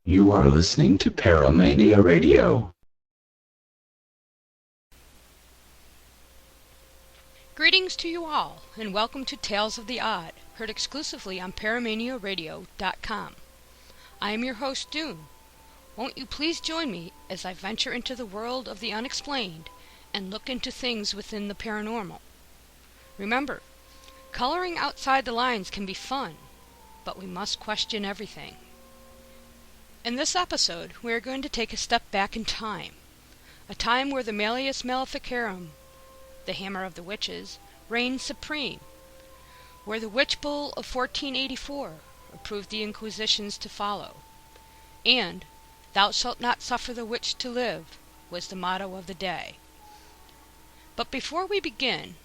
You are listening to Paramania Radio. Greetings to you all, and welcome to Tales of the Odd, heard exclusively on ParamaniaRadio.com. I am your host, Dune. Won't you please join me as I venture into the world of the unexplained and look into things within the paranormal? Remember, coloring outside the lines can be fun, but we must question everything. In this episode, we are going to take a step back in time, a time where the Malleus Maleficarum, the Hammer of the Witches, reigned supreme, where the Witch Bull of 1484 approved the Inquisitions to follow, and "Thou shalt not suffer the witch to live" was the motto of the day. But before we begin,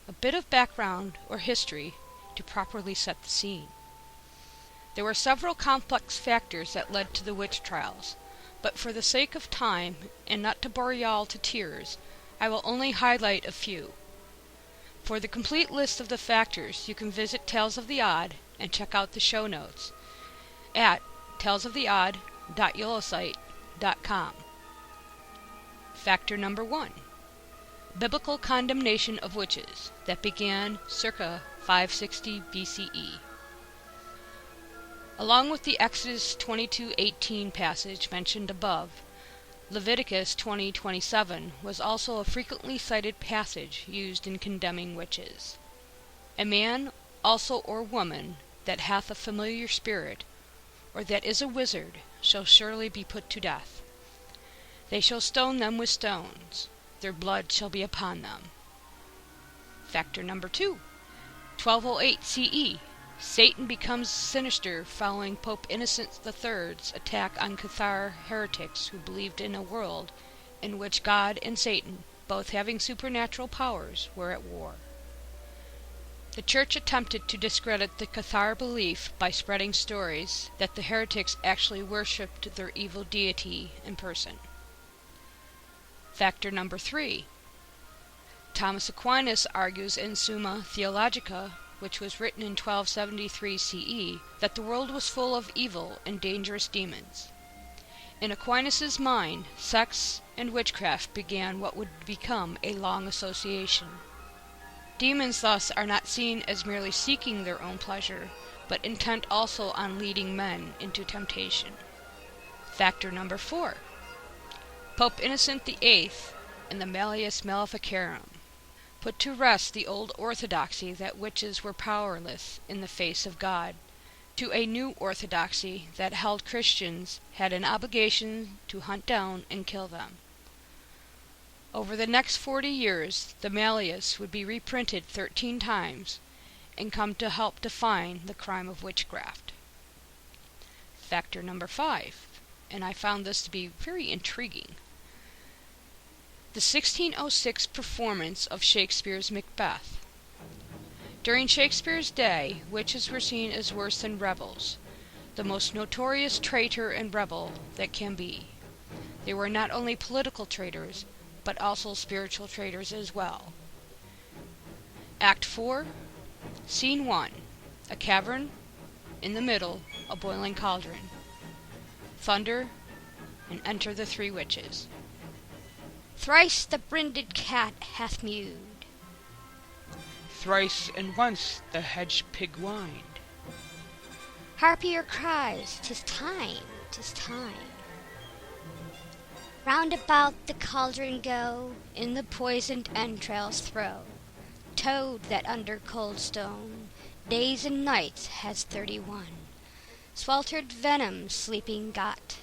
a bit of background or history to properly set the scene. There were several complex factors that led to the witch trials, but for the sake of time and not to bore y'all to tears, I will only highlight a few. For the complete list of the factors, you can visit Tales of the Odd and check out the show notes at talesoftheodd.yellowsite.com. Factor number 1. Biblical condemnation of witches that began circa 560 BCE. Along with the Exodus 22:18 passage mentioned above, Leviticus 20:27 was also a frequently cited passage used in condemning witches. A man also or woman that hath a familiar spirit, or that is a wizard, shall surely be put to death. They shall stone them with stones, their blood shall be upon them. Factor number 2. 1208 CE. Satan becomes sinister following Pope Innocent III's attack on Cathar heretics who believed in a world in which God and Satan, both having supernatural powers, were at war. The Church attempted to discredit the Cathar belief by spreading stories that the heretics actually worshipped their evil deity in person. Factor number 3. Thomas Aquinas argues in Summa Theologica, which was written in 1273 CE, that the world was full of evil and dangerous demons. In Aquinas' mind, sex and witchcraft began what would become a long association. Demons thus are not seen as merely seeking their own pleasure, but intent also on leading men into temptation. Factor number 4. Pope Innocent VIII and the Malleus Maleficarum put to rest the old orthodoxy that witches were powerless in the face of God, to a new orthodoxy that held Christians had an obligation to hunt down and kill them. Over the next 40 years, the Malleus would be reprinted 13 times and come to help define the crime of witchcraft. Factor number 5, and I found this to be very intriguing. The 1606 performance of Shakespeare's Macbeth. During Shakespeare's day, witches were seen as worse than rebels, the most notorious traitor and rebel that can be. They were not only political traitors, but also spiritual traitors as well. Act 4, Scene 1, a cavern, in the middle, a boiling cauldron. Thunder, and enter the 3 witches. Thrice the brinded cat hath mewed. Thrice and once the hedge pig whined. Harpier cries, "'Tis time, 'tis time." Round about the cauldron go, in the poisoned entrails throw. Toad that under cold stone days and nights has 31. Sweltered venom sleeping got.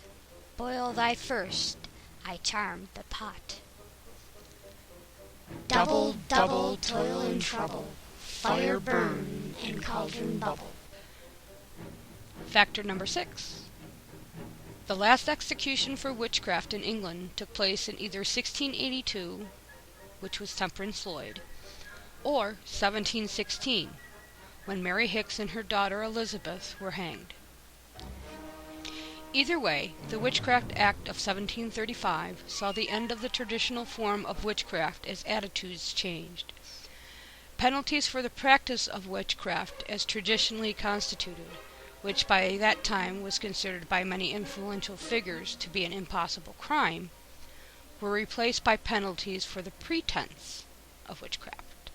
Boil thy first, I charm the pot. Double, double toil and trouble, fire burn and cauldron bubble. Factor number 6. The last execution for witchcraft in England took place in either 1682, which was Temperance Lloyd, or 1716, when Mary Hicks and her daughter Elizabeth were hanged. Either way, the Witchcraft Act of 1735 saw the end of the traditional form of witchcraft as attitudes changed. Penalties for the practice of witchcraft as traditionally constituted which by that time was considered by many influential figures to be an impossible crime, were replaced by penalties for the pretense of witchcraft.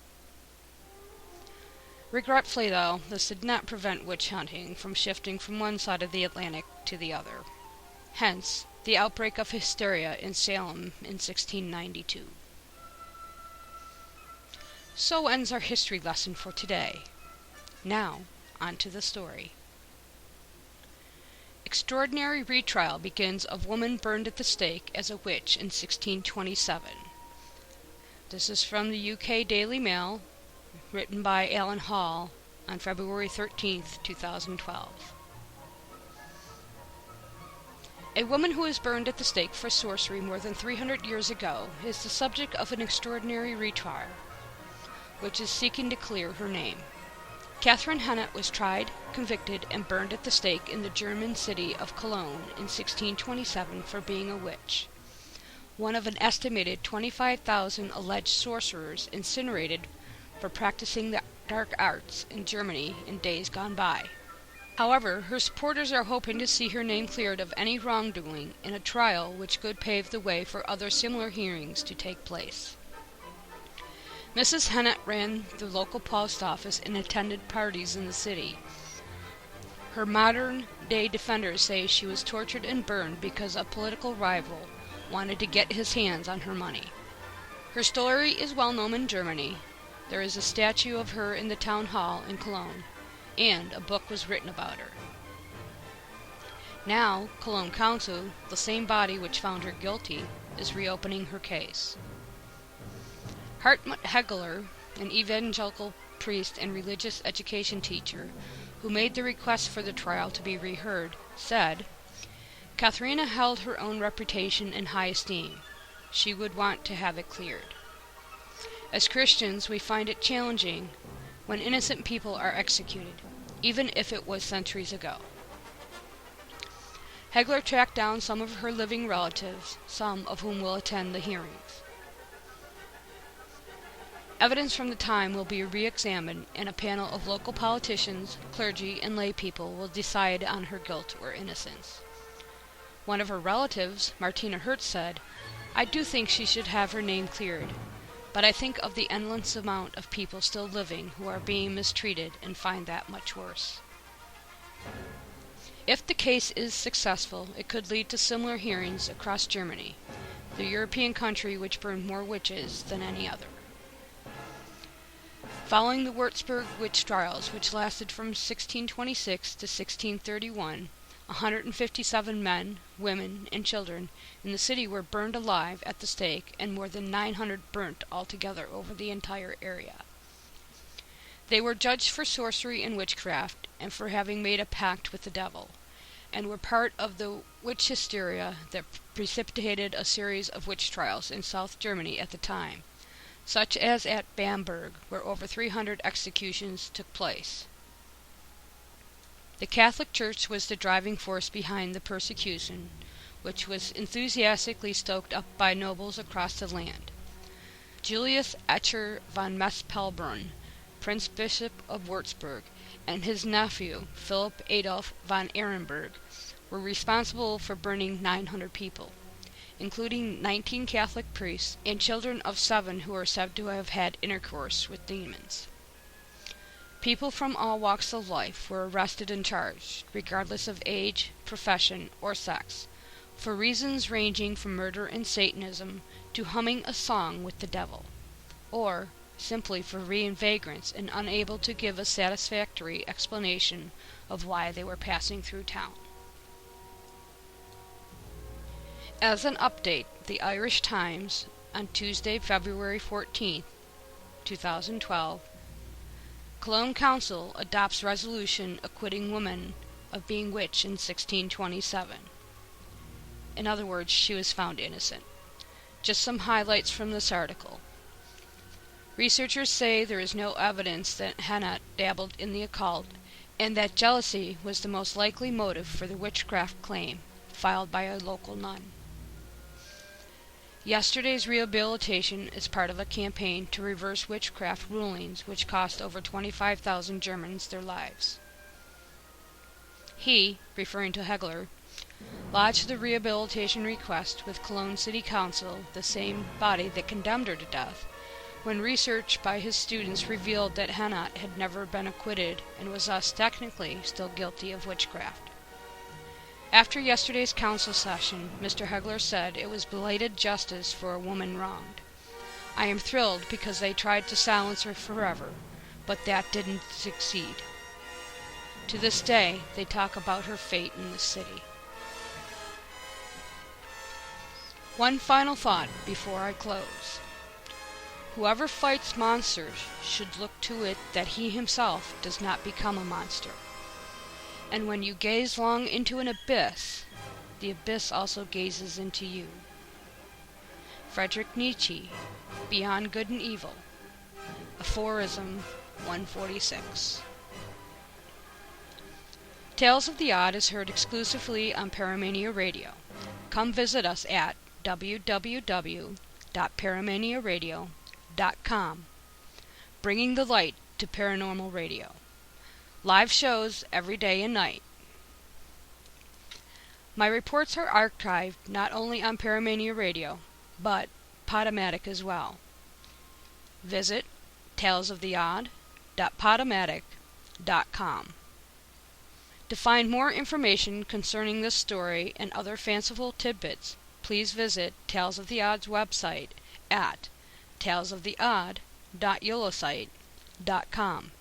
Regretfully, though, this did not prevent witch hunting from shifting from one side of the Atlantic to the other. Hence, the outbreak of hysteria in Salem in 1692. So ends our history lesson for today. Now, on to the story. Extraordinary retrial begins of woman burned at the stake as a witch in 1627. This is from the UK Daily Mail, written by Alan Hall on February 13th, 2012. A woman who was burned at the stake for sorcery more than 300 years ago is the subject of an extraordinary retrial, which is seeking to clear her name. Kathrina Henot was tried, convicted, and burned at the stake in the German city of Cologne in 1627 for being a witch, one of an estimated 25,000 alleged sorcerers incinerated for practicing the dark arts in Germany in days gone by. However, her supporters are hoping to see her name cleared of any wrongdoing in a trial which could pave the way for other similar hearings to take place. Mrs. Henot ran the local post office and attended parties in the city. Her modern-day defenders say she was tortured and burned because a political rival wanted to get his hands on her money. Her story is well known in Germany. There is a statue of her in the town hall in Cologne, and a book was written about her. Now, Cologne Council, the same body which found her guilty, is reopening her case. Hartmut Hegler, an evangelical priest and religious education teacher, who made the request for the trial to be reheard, said, "Kathrina held her own reputation in high esteem. She would want to have it cleared. As Christians, we find it challenging when innocent people are executed, even if it was centuries ago." Hegler tracked down some of her living relatives, some of whom will attend the hearings. Evidence from the time will be re-examined, and a panel of local politicians, clergy, and lay people will decide on her guilt or innocence. One of her relatives, Martina Hertz, said, "I do think she should have her name cleared, but I think of the endless amount of people still living who are being mistreated and find that much worse." If the case is successful, it could lead to similar hearings across Germany, the European country which burned more witches than any other. Following the Würzburg witch trials, which lasted from 1626 to 1631, 157 men, women, and children in the city were burned alive at the stake, and more than 900 burnt altogether over the entire area. They were judged for sorcery and witchcraft, and for having made a pact with the devil, and were part of the witch hysteria that precipitated a series of witch trials in South Germany at the time, such as at Bamberg, where over 300 executions took place. The Catholic Church was the driving force behind the persecution, which was enthusiastically stoked up by nobles across the land. Julius Etcher von Mespelbrunn, Prince Bishop of Würzburg, and his nephew, Philip Adolf von Ehrenberg, were responsible for burning 900 people, including 19 Catholic priests and children of 7 who are said to have had intercourse with demons. People from all walks of life were arrested and charged, regardless of age, profession, or sex, for reasons ranging from murder and Satanism to humming a song with the devil, or simply for being vagrants and unable to give a satisfactory explanation of why they were passing through town. As an update, the Irish Times, on Tuesday, February 14, 2012, Cologne Council adopts resolution acquitting woman of being witch in 1627. In other words, she was found innocent. Just some highlights from this article. Researchers say there is no evidence that Henot dabbled in the occult, and that jealousy was the most likely motive for the witchcraft claim filed by a local nun. Yesterday's rehabilitation is part of a campaign to reverse witchcraft rulings which cost over 25,000 Germans their lives. He, referring to Hegler, lodged the rehabilitation request with Cologne City Council, the same body that condemned her to death, when research by his students revealed that Henot had never been acquitted and was thus technically still guilty of witchcraft. After yesterday's council session, Mr. Hegler said it was belated justice for a woman wronged. I am thrilled because they tried to silence her forever, but that didn't succeed. To this day, they talk about her fate in the city. One final thought before I close. Whoever fights monsters should look to it that he himself does not become a monster. And when you gaze long into an abyss, the abyss also gazes into you. Friedrich Nietzsche, Beyond Good and Evil, Aphorism 146. Tales of the Odd is heard exclusively on Paramania Radio. Come visit us at www.paramaniaradio.com, bringing the light to paranormal radio. Live shows every day and night. My reports are archived not only on Paramania Radio, but Podomatic as well. Visit talesoftheodd.podomatic.com. To find more information concerning this story and other fanciful tidbits, please visit Tales of the Odd's website at talesoftheodd.yolosite.com.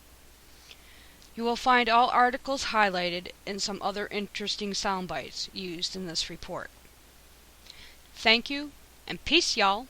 You will find all articles highlighted and some other interesting sound bites used in this report. Thank you, and peace, y'all!